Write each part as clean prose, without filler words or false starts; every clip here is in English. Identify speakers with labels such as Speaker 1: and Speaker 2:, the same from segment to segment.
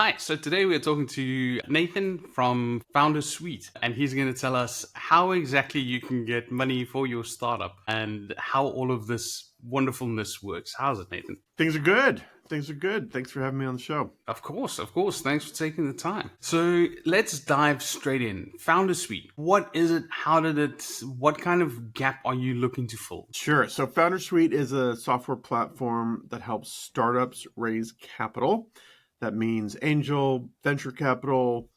Speaker 1: Hi, so today we're talking to Nathan from FoundersSuite, and he's going to tell us how exactly you can get money for your startup and how all of this wonderfulness works. How's it, Nathan?
Speaker 2: Things are good. Things are good. Thanks for having me on the show.
Speaker 1: Of course, of course. Thanks for taking the time. So let's dive straight in. FoundersSuite, what is it? What kind of gap are you looking to fill?
Speaker 2: Sure. So FoundersSuite is a software platform that helps startups raise capital. That means angel, venture capital,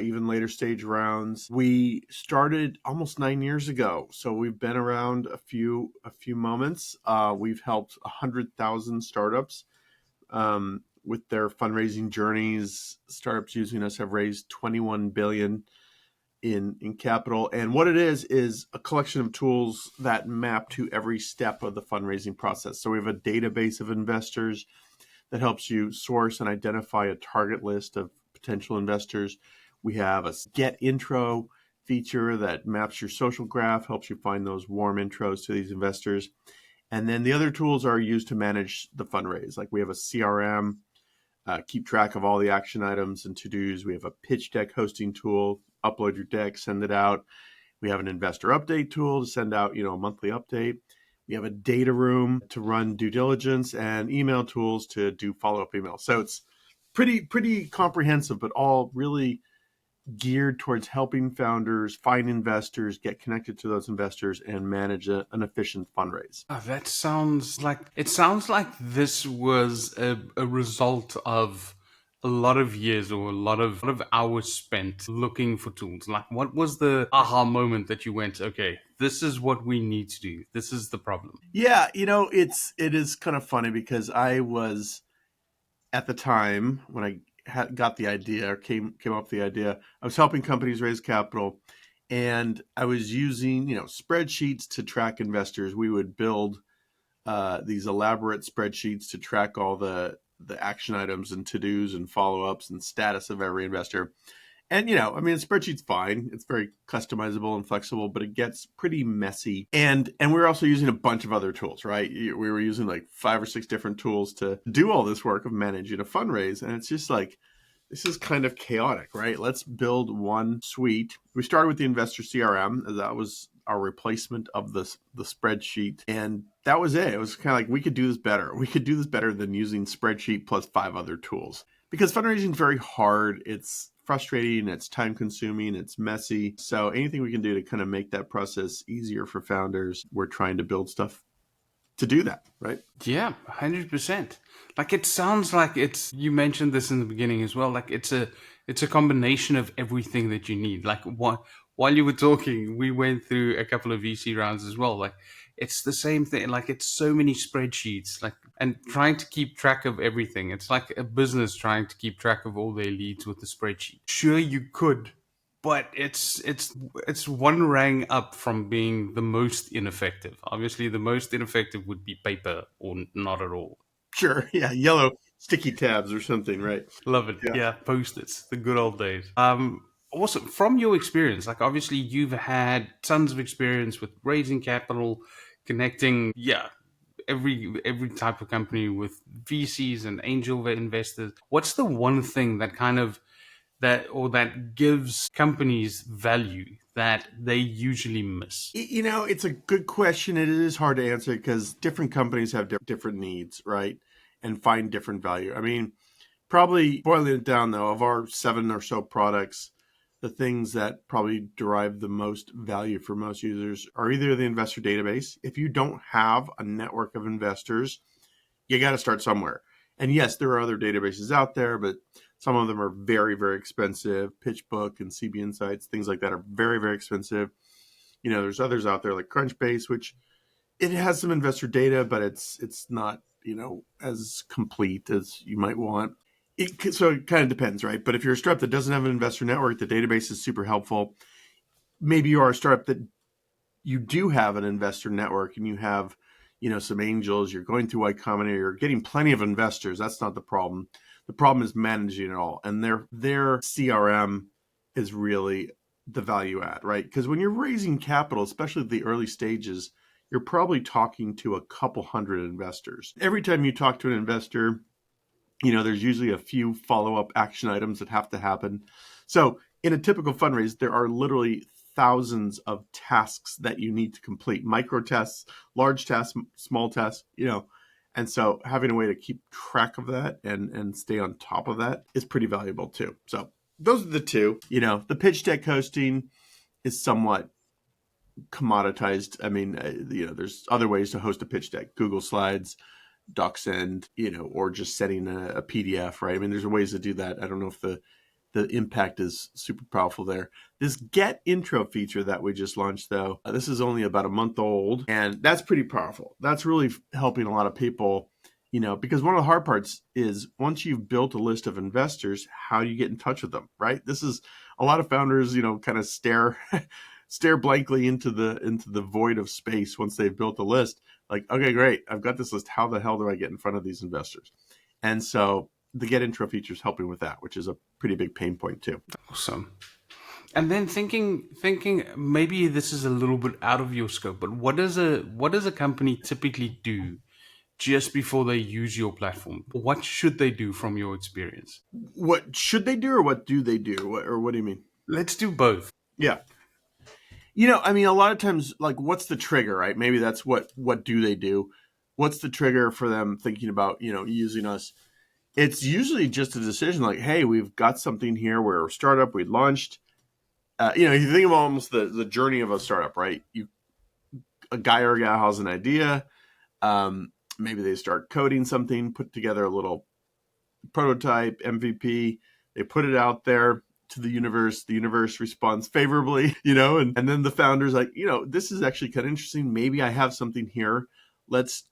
Speaker 2: even later stage rounds. We started almost 9 years ago, so we've been around a few moments. We've helped 100,000 startups with their fundraising journeys. Startups using us have raised 21 billion in capital. And what it is a collection of tools that map to every step of the fundraising process. So we have a database of investors that helps you source and identify a target list of potential investors. We have a get intro feature that maps your social graph, helps you find those warm intros to these investors. And then the other tools are used to manage the fundraise. Like we have a CRM, keep track of all the action items and to-dos. We have a pitch deck hosting tool, upload your deck, send it out. We have an investor update tool to send out, a monthly update. We have a data room to run due diligence and email tools to do follow-up emails. So it's pretty comprehensive, but all really geared towards helping founders find investors, get connected to those investors, and manage an efficient fundraise.
Speaker 1: That sounds like this was a result of a lot of years or a lot of hours spent looking for tools. Like, what was the aha moment that you went, okay, this is what we need to do. This is the problem.
Speaker 2: Yeah, it is kind of funny because I was at the time when I got the idea or came up with the idea, I was helping companies raise capital, and I was using spreadsheets to track investors. We would build these elaborate spreadsheets to track all the action items and to-dos and follow-ups and status of every investor. And, a spreadsheet's fine. It's very customizable and flexible, but it gets pretty messy. And we're also using a bunch of other tools, right? We were using like 5 or 6 different tools to do all this work of managing a fundraise. And it's just like, this is kind of chaotic, right? Let's build one suite. We started with the investor CRM, as that was our replacement of the spreadsheet. And that was it. It was kind of like, we could do this better. We could do this better than using spreadsheet plus 5 other tools. Because fundraising is very hard. It's frustrating, it's time consuming, it's messy. So anything we can do to kind of make that process easier for founders, we're trying to build stuff to do that, right?
Speaker 1: Yeah, 100%. Like, it sounds like you mentioned this in the beginning as well. Like, it's a combination of everything that you need. Like, while you were talking, we went through a couple of VC rounds as well. Like, it's the same thing. Like, it's so many spreadsheets, like, and trying to keep track of everything. It's like a business trying to keep track of all their leads with the spreadsheet. Sure, you could, but it's one rang up from being the most ineffective. Obviously, the most ineffective would be paper or not at all.
Speaker 2: Sure. Yeah. Yellow sticky tabs or something, right?
Speaker 1: Love it.
Speaker 2: Yeah.
Speaker 1: Yeah, Post-its, the good old days. Also, from your experience, like, obviously you've had tons of experience with raising capital, connecting, every type of company with VCs and angel investors. What's the one thing that gives companies value that they usually miss?
Speaker 2: It's a good question. It is hard to answer because different companies have different needs, right? And find different value. I mean, probably boiling it down though, of our 7 or so products, the things that probably derive the most value for most users are either the investor database. If you don't have a network of investors, you got to start somewhere. And yes, there are other databases out there, but some of them are very, very expensive. PitchBook and CB Insights, things like that are very, very expensive. There's others out there like Crunchbase, which it has some investor data, but it's not, as complete as you might want. So it kind of depends, right? But if you're a startup that doesn't have an investor network, the database is super helpful. Maybe you are a startup that you do have an investor network and you have, some angels, you're going through Y Combinator, you're getting plenty of investors. That's not the problem. The problem is managing it all. And their CRM is really the value add, right? Because when you're raising capital, especially at the early stages, you're probably talking to a couple hundred investors. Every time you talk to an investor, There's usually a few follow-up action items that have to happen. So in a typical fundraise, there are literally thousands of tasks that you need to complete, micro tests, large tests, small tests, and so having a way to keep track of that and stay on top of that is pretty valuable too. So those are the two. The pitch deck hosting is somewhat commoditized. I mean, there's other ways to host a pitch deck: Google Slides, DocSend, or just setting a PDF, right? I mean, there's ways to do that. I don't know if the impact is super powerful there. This get intro feature that we just launched, though, this is only about a month old, and that's pretty powerful. That's really helping a lot of people, because one of the hard parts is once you've built a list of investors, how do you get in touch with them, right? This is a lot of founders, kind of stare blankly into the void of space once they've built a list. Like, okay, great, I've got this list. How the hell do I get in front of these investors? And so the get intro feature is helping with that, which is a pretty big pain point too.
Speaker 1: Awesome. And then thinking maybe this is a little bit out of your scope, but what does a company typically do just before they use your platform? What should they do from your experience?
Speaker 2: What should they do, or what do they do? What do you mean?
Speaker 1: Let's do both.
Speaker 2: Yeah. I mean, a lot of times, like, what's the trigger, right? Maybe that's what do they do? What's the trigger for them thinking about, using us? It's usually just a decision like, hey, we've got something here. We're a startup. We launched. If you think of almost the journey of a startup, right? A guy or a gal has an idea. Maybe they start coding something, put together a little prototype, MVP. They put it out there to the universe responds favorably, and then the founder's like, this is actually kind of interesting. Maybe I have something here. Let's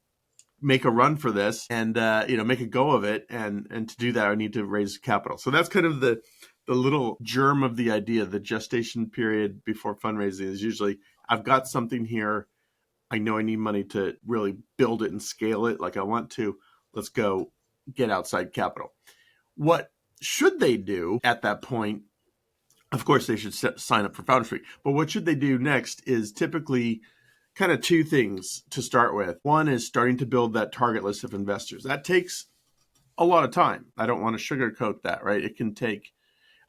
Speaker 2: make a run for this and, make a go of it. And to do that, I need to raise capital. So that's kind of the little germ of the idea. The gestation period before fundraising is usually, I've got something here. I know I need money to really build it and scale it like I want to. Let's go get outside capital. What should they do at that point? Of course, they should sign up for FoundersSuite. But what should they do next is typically kind of two things to start with. One is starting to build that target list of investors. That takes a lot of time. I don't want to sugarcoat that, right? It can take,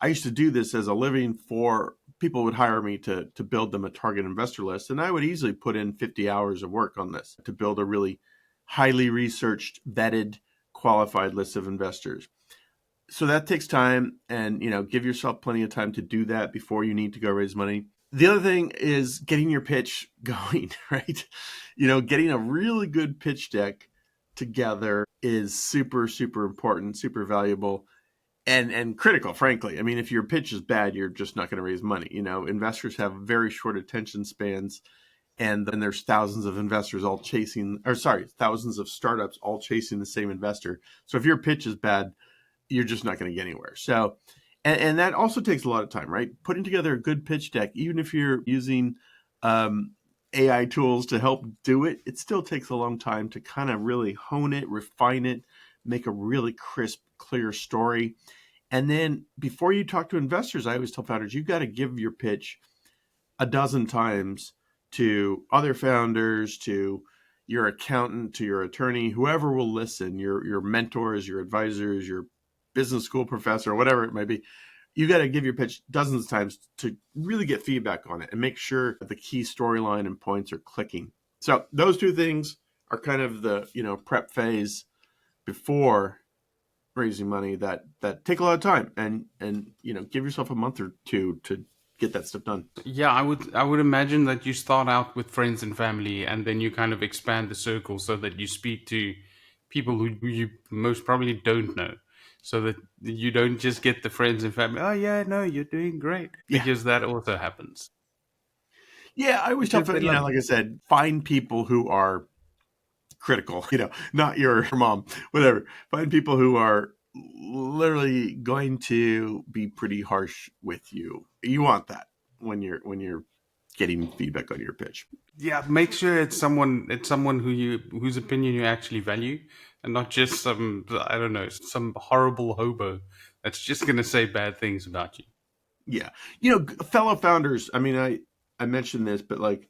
Speaker 2: I used to do this as a living for people would hire me to build them a target investor list. And I would easily put in 50 hours of work on this to build a really highly researched, vetted, qualified list of investors. So that takes time, and give yourself plenty of time to do that before you need to go raise money. The other thing is getting your pitch going, right? Getting a really good pitch deck together is super, super important, super valuable, and critical, frankly. I mean, if your pitch is bad, you're just not going to raise money. Investors have very short attention spans, and then there's thousands of investors all thousands of startups all chasing the same investor. So if your pitch is bad, you're just not going to get anywhere. So, and that also takes a lot of time, right? Putting together a good pitch deck, even if you're using AI tools to help do it, it still takes a long time to kind of really hone it, refine it, make a really crisp, clear story. And then before you talk to investors, I always tell founders, you've got to give your pitch a dozen times to other founders, to your accountant, to your attorney, whoever will listen, your mentors, your advisors, your business school professor, or whatever it might be. You got to give your pitch dozens of times to really get feedback on it and make sure that the key storyline and points are clicking. So those two things are kind of the prep phase before raising money that take a lot of time, and give yourself a month or two to get that stuff done.
Speaker 1: Yeah, I would imagine that you start out with friends and family, and then you kind of expand the circle so that you speak to people who you most probably don't know, so that you don't just get the friends and family. Oh yeah, no, you're doing great, because that also happens.
Speaker 2: Yeah, I always tell
Speaker 1: Because
Speaker 2: like I said, find people who are critical. Not your mom, whatever. Find people who are literally going to be pretty harsh with you. You want that when you're getting feedback on your pitch.
Speaker 1: yeah, make sure it's someone whose opinion you actually value, and not just some, I don't know, some horrible hobo that's just going to say bad things about you.
Speaker 2: Yeah. Fellow founders, I mean, I mentioned this, but like,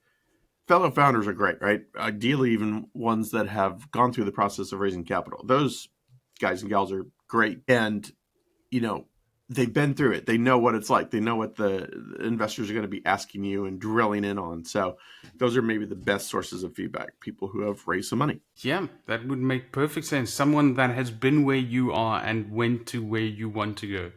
Speaker 2: fellow founders are great, right? Ideally, even ones that have gone through the process of raising capital. Those guys and gals are great. And, you know, they've been through it. They know what it's like. They know what the investors are going to be asking you and drilling in on. So those are maybe the best sources of feedback, people who have raised some money.
Speaker 1: Yeah, that would make perfect sense. Someone that has been where you are and went to where you want to go.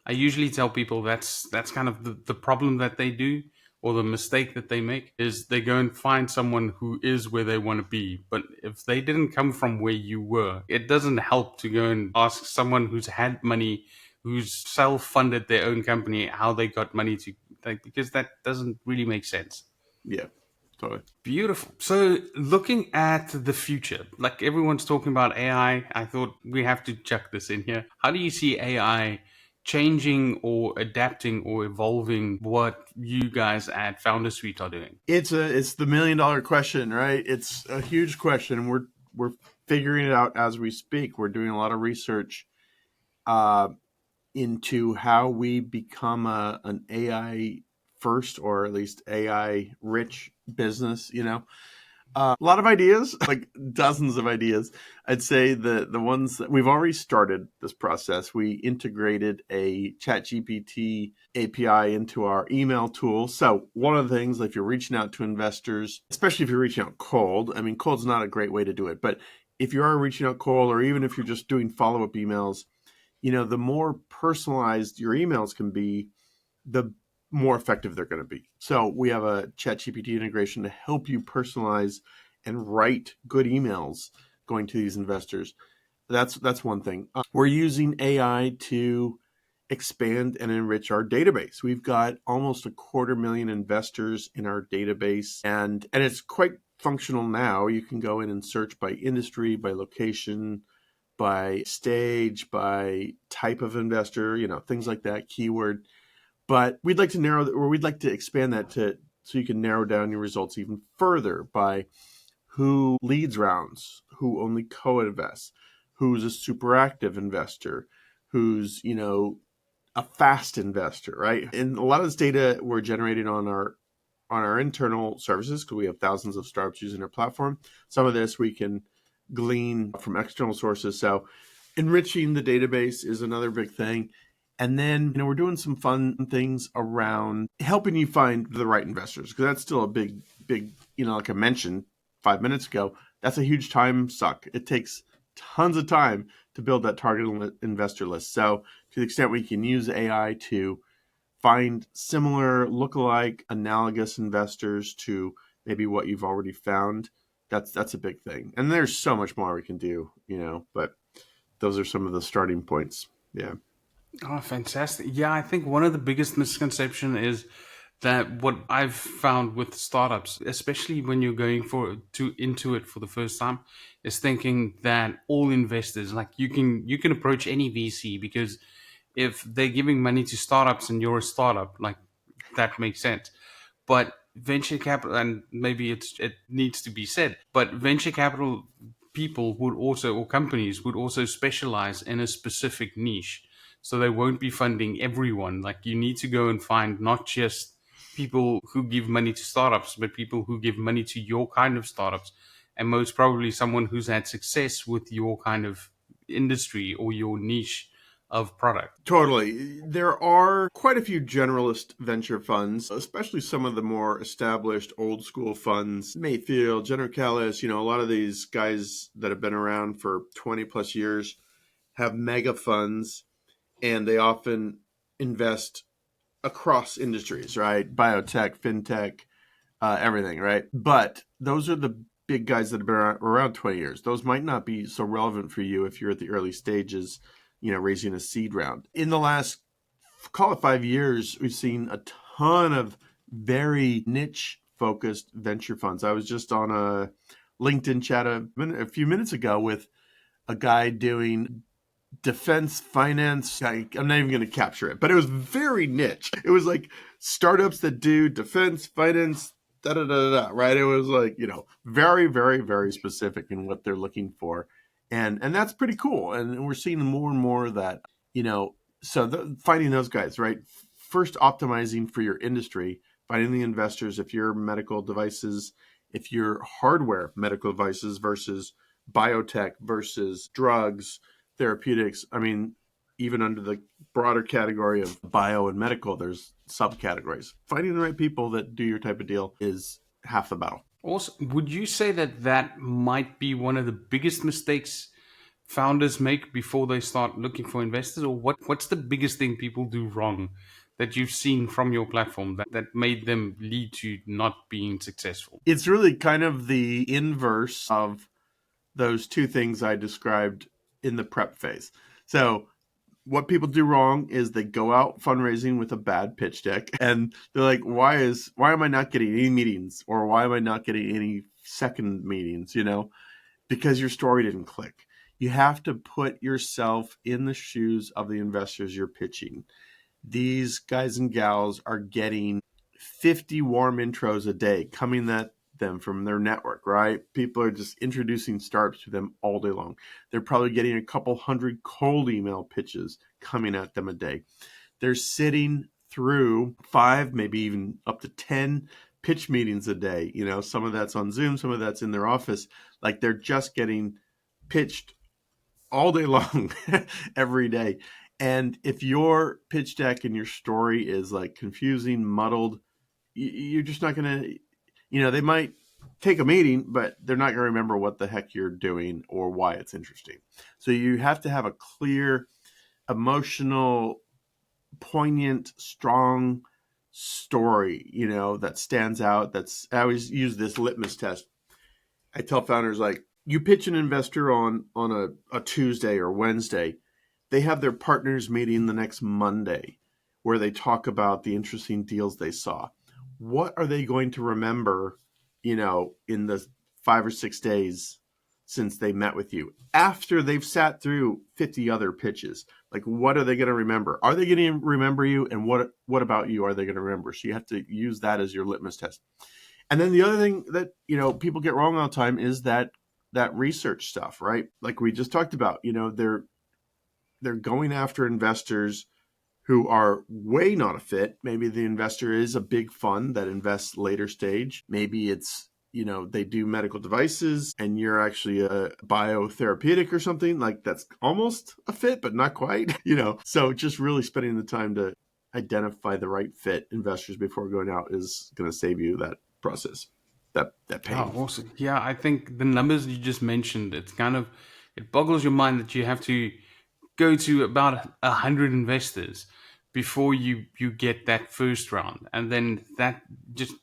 Speaker 1: I usually tell people that's kind of the problem that they do, or the mistake that they make, is they go and find someone who is where they want to be. But if they didn't come from where you were, it doesn't help to go and ask someone who's had money, who's self-funded their own company, how they got money to, like, because that doesn't really make sense.
Speaker 2: Yeah, totally.
Speaker 1: Beautiful. So, looking at the future, like everyone's talking about AI, I thought we have to chuck this in here. How do you see AI changing or adapting or evolving what you guys at FoundersSuite are doing?
Speaker 2: It's the $1 million question, right? It's a huge question. We're figuring it out as we speak. We're doing a lot of research uh, into how we become an AI first, or at least AI rich business. A lot of ideas, like dozens of ideas. I'd say the ones that we've already started this process. We integrated a ChatGPT API into our email tool. So one of the things, if you're reaching out to investors, especially if you're reaching out cold, I mean, cold's not a great way to do it, but if you are reaching out cold, or even if you're just doing follow-up emails, the more personalized your emails can be, the more effective they're going to be. So we have a ChatGPT integration to help you personalize and write good emails going to these investors. That's one thing. We're using AI to expand and enrich our database. We've got almost 250,000 investors in our database, and it's quite functional now. You can go in and search by industry, by location, by stage, by type of investor, things like that, keyword. But we'd like to expand that so you can narrow down your results even further by who leads rounds, who only co-invests, who's a super active investor, who's, a fast investor, right? And a lot of this data we're generating on our internal services, because we have thousands of startups using our platform. Some of this we can glean from external sources. So enriching the database is another big thing. And then, we're doing some fun things around helping you find the right investors, because that's still a big, like I mentioned 5 minutes ago, that's a huge time suck. It takes tons of time to build that target investor list. So to the extent we can use AI to find similar, lookalike, analogous investors to maybe what you've already found, that's a big thing. And there's so much more we can do, but those are some of the starting points. Yeah.
Speaker 1: Oh, fantastic. Yeah, I think one of the biggest misconception is that what I've found with startups, especially when you're going into it for the first time, is thinking that all investors, like you can approach any VC, because if they're giving money to startups and you're a startup, like, that makes sense. But venture capital, and maybe it needs to be said, but venture capital people would also, or companies would also, specialize in a specific niche. So they won't be funding everyone. Like, you need to go and find not just people who give money to startups, but people who give money to your kind of startups. And most probably someone who's had success with your kind of industry or your niche of product.
Speaker 2: Totally. There are quite a few generalist venture funds, especially some of the more established old school funds, Mayfield, Genercalis, a lot of these guys that have been around for 20 plus years have mega funds, and they often invest across industries, right? Biotech, fintech, everything, right? But those are the big guys that have been around 20 years. Those might not be so relevant for you if you're at the early stages, raising a seed round. In the last, call it 5 years, we've seen a ton of very niche focused venture funds. I was just on a LinkedIn chat a few minutes ago with a guy doing defense finance. I'm not even going to capture it, but it was very niche. It was like startups that do defense finance, da da da da, right? It was like, very, very, very specific in what they're looking for. And that's pretty cool. And we're seeing more and more of that, finding those guys, right? First, optimizing for your industry, finding the investors. If you're medical devices, if you're hardware medical devices versus biotech versus drugs therapeutics, I mean, even under the broader category of bio and medical, there's subcategories. Finding the right people that do your type of deal is half the battle.
Speaker 1: Also, would you say that that might be one of the biggest mistakes founders make before they start looking for investors, or what's the biggest thing people do wrong that you've seen from your platform that made them lead to not being successful?
Speaker 2: It's really kind of the inverse of those two things I described in the prep phase. So what people do wrong is they go out fundraising with a bad pitch deck and they're like, why am I not getting any meetings, or why am I not getting any second meetings, because your story didn't click. You have to put yourself in the shoes of the investors you're pitching. These guys and gals are getting 50 warm intros a day coming at them from their network, right? People are just introducing startups to them all day long. They're probably getting a couple hundred cold email pitches coming at them a day. They're sitting through 5, maybe even up to 10 pitch meetings a day. Some of that's on Zoom, some of that's in their office. Like, they're just getting pitched all day long every day. And if your pitch deck and your story is like confusing, muddled, you're just not going to, they might take a meeting, but they're not going to remember what the heck you're doing or why it's interesting. So you have to have a clear, emotional, poignant, strong story, that stands out. I always use this litmus test. I tell founders, like, you pitch an investor on a Tuesday or Wednesday, they have their partners meeting the next Monday where they talk about the interesting deals they saw. What are they going to remember, in the 5 or 6 days since they met with you after they've sat through 50 other pitches? Like, what are they going to remember? Are they going to remember you? And what about you are they going to remember? So you have to use that as your litmus test. And then the other thing that, people get wrong all the time is that research stuff, right? Like we just talked about, they're going after investors who are way not a fit. Maybe the investor is a big fund that invests later stage. Maybe it's, they do medical devices and you're actually a biotherapeutic or something. Like, that's almost a fit, but not quite, So just really spending the time to identify the right fit investors before going out is going to save you that process, that pain.
Speaker 1: Oh, awesome. Yeah, I think the numbers you just mentioned, it boggles your mind that you have to go to about 100 investors before you get that first round. And then that just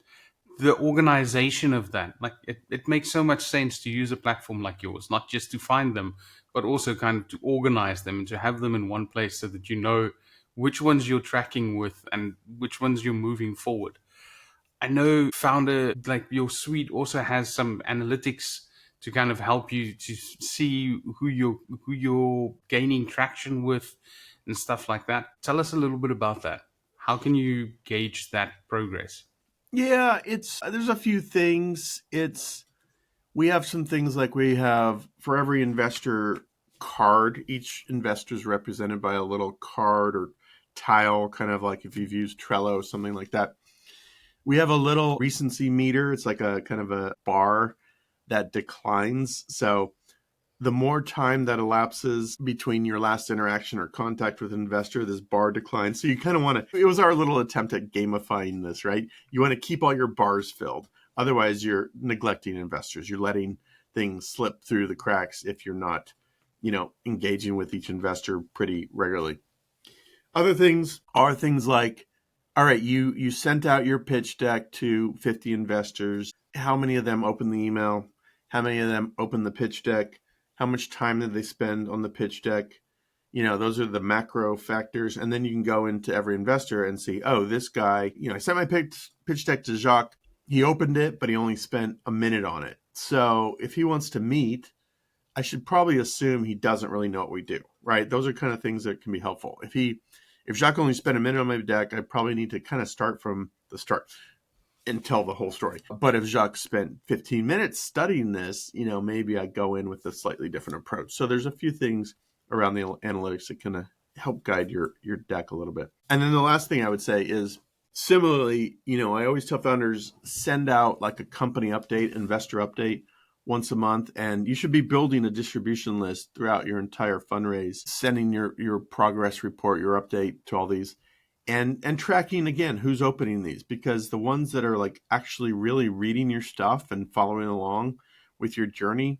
Speaker 1: the organization of that, like it makes so much sense to use a platform like yours, not just to find them, but also kind of to organize them and to have them in one place so that you know which ones you're tracking with and which ones you're moving forward. I know Founder, like your suite, also has some analytics to kind of help you to see who you're gaining traction with and stuff like that. Tell us a little bit about that. How can you gauge that progress?
Speaker 2: Yeah, there's a few things. We have some things, like we have for every investor card, each investor is represented by a little card or tile, kind of like if you've used Trello, something like that. We have a little recency meter. It's like a kind of a bar that declines. So the more time that elapses between your last interaction or contact with an investor, this bar declines. So you kind of want to, it was our little attempt at gamifying this, right? You want to keep all your bars filled. Otherwise, you're neglecting investors. You're letting things slip through the cracks if you're not, engaging with each investor pretty regularly. Other things are things like, all right, you sent out your pitch deck to 50 investors. How many of them opened the email? How many of them opened the pitch deck? How much time did they spend on the pitch deck? Those are the macro factors. And then you can go into every investor and see, oh, this guy, I sent my pitch deck to Jacques. He opened it, but he only spent a minute on it. So if he wants to meet, I should probably assume he doesn't really know what we do, right? Those are kind of things that can be helpful. If Jacques only spent a minute on my deck, I probably need to kind of start from the start and tell the whole story. But if Jacques spent 15 minutes studying this, maybe I go in with a slightly different approach. So there's a few things around the analytics that kind of help guide your deck a little bit. And then the last thing I would say is, similarly, I always tell founders, send out like a company update, investor update once a month, and you should be building a distribution list throughout your entire fundraise, sending your progress report, your update to all these, and tracking again who's opening these, because the ones that are like actually really reading your stuff and following along with your journey,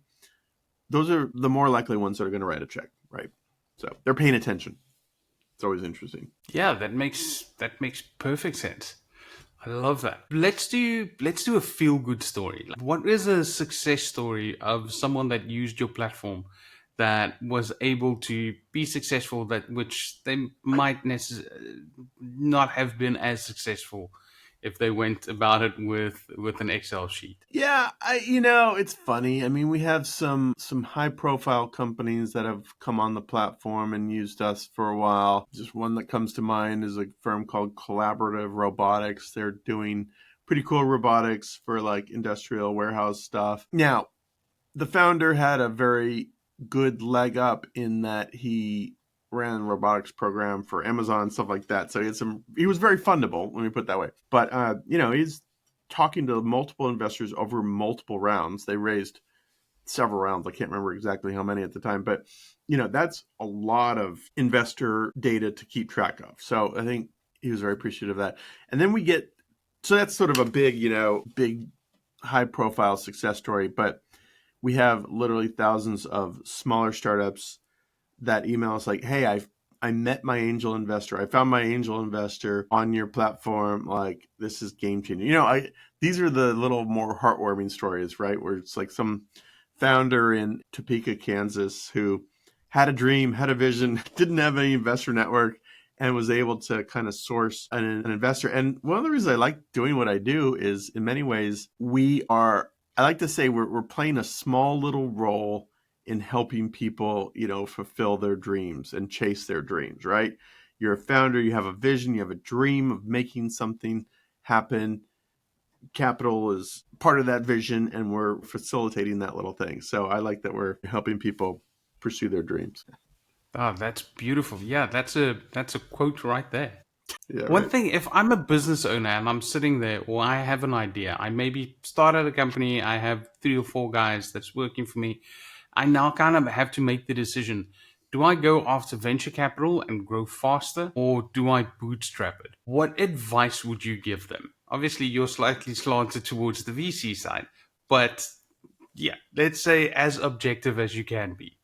Speaker 2: those are the more likely ones that are going to write a check, right? So they're paying attention. It's always interesting.
Speaker 1: Yeah, that makes perfect sense. I love that. Let's do a feel good story. Like, what is a success story of someone that used your platform that was able to be successful, that which they might not have been as successful if they went about it with an Excel sheet.
Speaker 2: Yeah, it's funny. I mean, we have some high profile companies that have come on the platform and used us for a while. Just one that comes to mind is a firm called Collaborative Robotics. They're doing pretty cool robotics for like industrial warehouse stuff. Now, the founder had a very good leg up in that he ran a robotics program for Amazon, stuff like that. So he was very fundable, let me put it that way. But he's talking to multiple investors over multiple rounds. They raised several rounds. I can't remember exactly how many at the time, but that's a lot of investor data to keep track of. So I think he was very appreciative of that. And then so that's sort of a big high profile success story, but we have literally thousands of smaller startups that email us like, hey, I met my angel investor. I found my angel investor on your platform. Like, this is game changing. These are the little more heartwarming stories, right? Where it's like some founder in Topeka, Kansas, who had a dream, had a vision, didn't have any investor network, and was able to kind of source an investor. And one of the reasons I like doing what I do is, in many ways, I like to say we're playing a small little role in helping people, fulfill their dreams and chase their dreams, right? You're a founder, you have a vision, you have a dream of making something happen. Capital is part of that vision, and we're facilitating that little thing. So I like that we're helping people pursue their dreams.
Speaker 1: Oh, that's beautiful. Yeah, that's a quote right there.
Speaker 2: Yeah,
Speaker 1: One
Speaker 2: right.
Speaker 1: thing, if I'm a business owner and I'm sitting there, or I have an idea, I maybe started a company, I have 3 or 4 guys that's working for me, I now kind of have to make the decision. Do I go after venture capital and grow faster, or do I bootstrap it? What advice would you give them? Obviously, you're slightly slanted towards the VC side, but yeah, let's say as objective as you can be.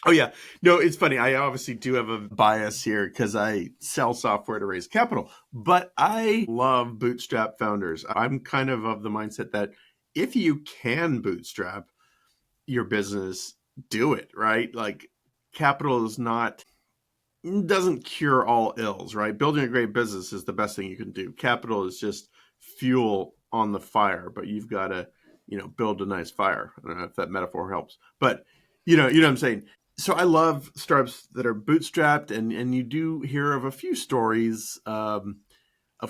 Speaker 2: Oh, yeah. No, it's funny. I obviously do have a bias here because I sell software to raise capital, but I love bootstrap founders. I'm kind of the mindset that if you can bootstrap your business, do it, right? Like, capital doesn't cure all ills, right? Building a great business is the best thing you can do. Capital is just fuel on the fire, but you've got to, build a nice fire. I don't know if that metaphor helps, but you know what I'm saying? So I love startups that are bootstrapped, and you do hear of a few stories of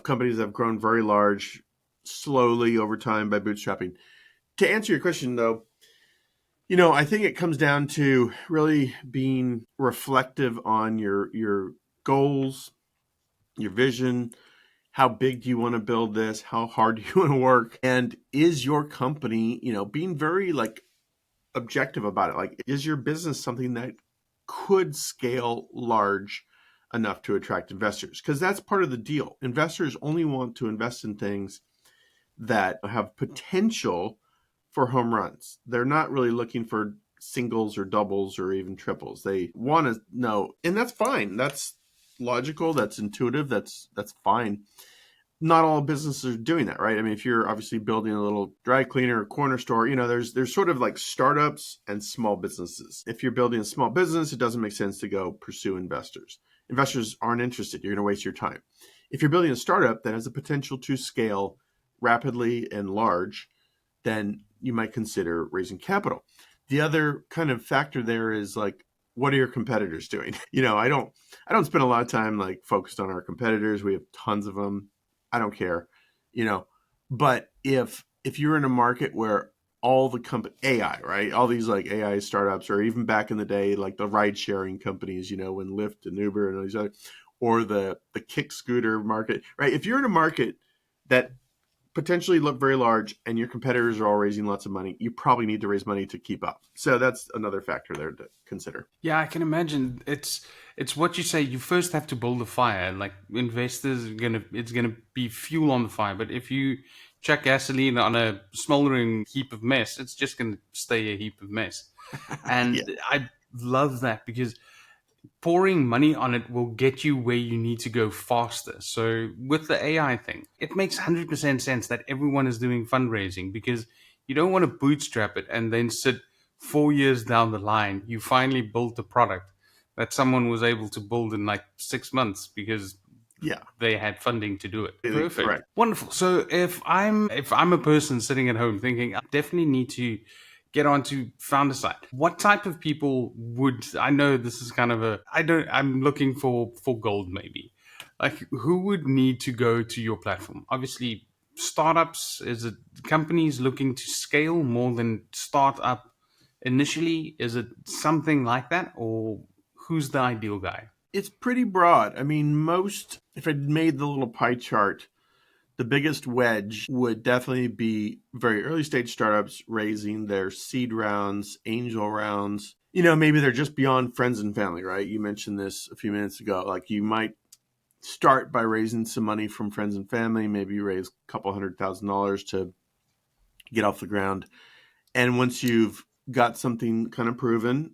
Speaker 2: companies that have grown very large slowly over time by bootstrapping. To answer your question, though, I think it comes down to really being reflective on your goals, your vision. How big do you want to build this? How hard do you want to work? And is your company, being very like objective about it? Like, is your business something that could scale large enough to attract investors? Because that's part of the deal. Investors only want to invest in things that have potential for home runs. They're not really looking for singles or doubles or even triples. They want to know, and that's fine. That's logical. That's intuitive. That's fine. Not all businesses are doing that, right? I mean, if you're obviously building a little dry cleaner or corner store, there's sort of like startups and small businesses. If you're building a small business, it doesn't make sense to go pursue investors. Investors aren't interested. You're going to waste your time. If you're building a startup that has the potential to scale rapidly and large, then you might consider raising capital. The other kind of factor there is like, what are your competitors doing? I don't spend a lot of time like focused on our competitors. We have tons of them. I don't care, but if you're in a market where all the AI, right? All these like AI startups, or even back in the day, like the ride sharing companies, when Lyft and Uber and all these other, or the kick scooter market, right? If you're in a market that potentially look very large and your competitors are all raising lots of money, you probably need to raise money to keep up. So that's another factor there to consider.
Speaker 1: Yeah, I can imagine. It's what you say. You first have to build a fire. Like investors are gonna, it's gonna be fuel on the fire. But if you chuck gasoline on a smoldering heap of mess, it's just gonna stay a heap of mess.
Speaker 2: Yeah.
Speaker 1: And I love that because pouring money on it will get you where you need to go faster. So with the AI thing, it makes 100% sense that everyone is doing fundraising because you don't want to bootstrap it and then sit 4 years down the line. You finally built a product that someone was able to build in like 6 months because
Speaker 2: Yeah.
Speaker 1: they had funding to do it. Perfect.
Speaker 2: Correct.
Speaker 1: Wonderful. So if I'm a person sitting at home thinking I definitely need to get onto FoundersSuite, what type of people would I know this is kind of a I'm looking for gold maybe. Like who would need to go to your platform? Obviously startups, is it companies looking to scale more than start up initially? Is it something like that or who's the ideal guy?
Speaker 2: It's pretty broad. I mean, if I'd made the little pie chart, the biggest wedge would definitely be very early stage startups raising their seed rounds, angel rounds. Maybe they're just beyond friends and family, right? You mentioned this a few minutes ago. Like you might start by raising some money from friends and family. Maybe you raise a couple $100,000 to get off the ground. And once you've got something kind of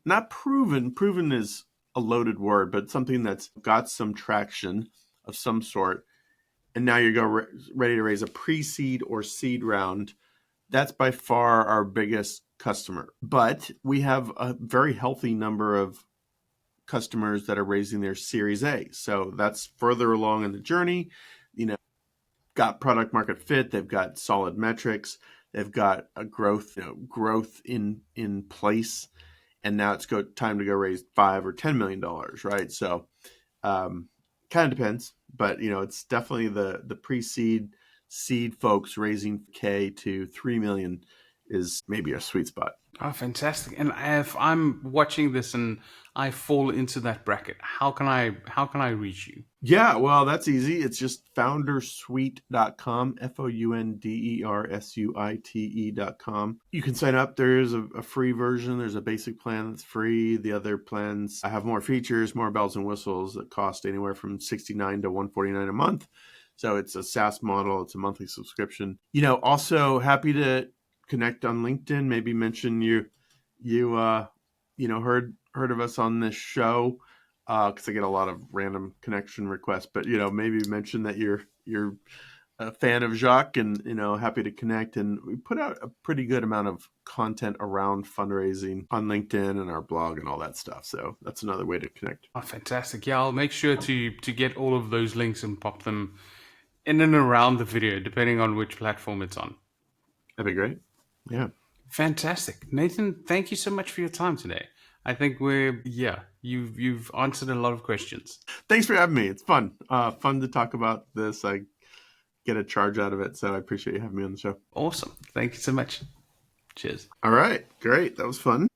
Speaker 2: not proven is a loaded word, but something that's got some traction of some sort, and now you're ready to raise a pre-seed or seed round, that's by far our biggest customer. But we have a very healthy number of customers that are raising their Series A. So that's further along in the journey, got product market fit, they've got solid metrics, they've got a growth in place, and now it's time to go raise $5 or $10 million, right? So kind of depends, but it's definitely the pre-seed seed folks raising K to 3 million is maybe a sweet spot.
Speaker 1: Oh, fantastic! And if I'm watching this and I fall into that bracket, how can I reach you?
Speaker 2: Yeah, well, that's easy. It's just foundersuite.com, foundersuite.com. You can sign up. There is a free version. There's a basic plan that's free. The other plans have more features, more bells and whistles that cost anywhere from $69 to $149 a month. So it's a SaaS model. It's a monthly subscription. Also happy to connect on LinkedIn. Maybe mention you heard of us on this show, because I get a lot of random connection requests. But maybe mention that you're a fan of Jacques, and happy to connect. And we put out a pretty good amount of content around fundraising on LinkedIn and our blog and all that stuff. So that's another way to connect.
Speaker 1: Oh, fantastic! Yeah, I'll make sure to get all of those links and pop them in and around the video, depending on which platform it's on.
Speaker 2: That'd be great. Yeah.
Speaker 1: Fantastic, Nathan. Thank you so much for your time today. I think you've answered a lot of questions.
Speaker 2: Thanks for having me. It's fun. Fun to talk about this. I get a charge out of it, so I appreciate you having me on the show.
Speaker 1: Awesome. Thank you so much. Cheers.
Speaker 2: All right. Great. That was fun.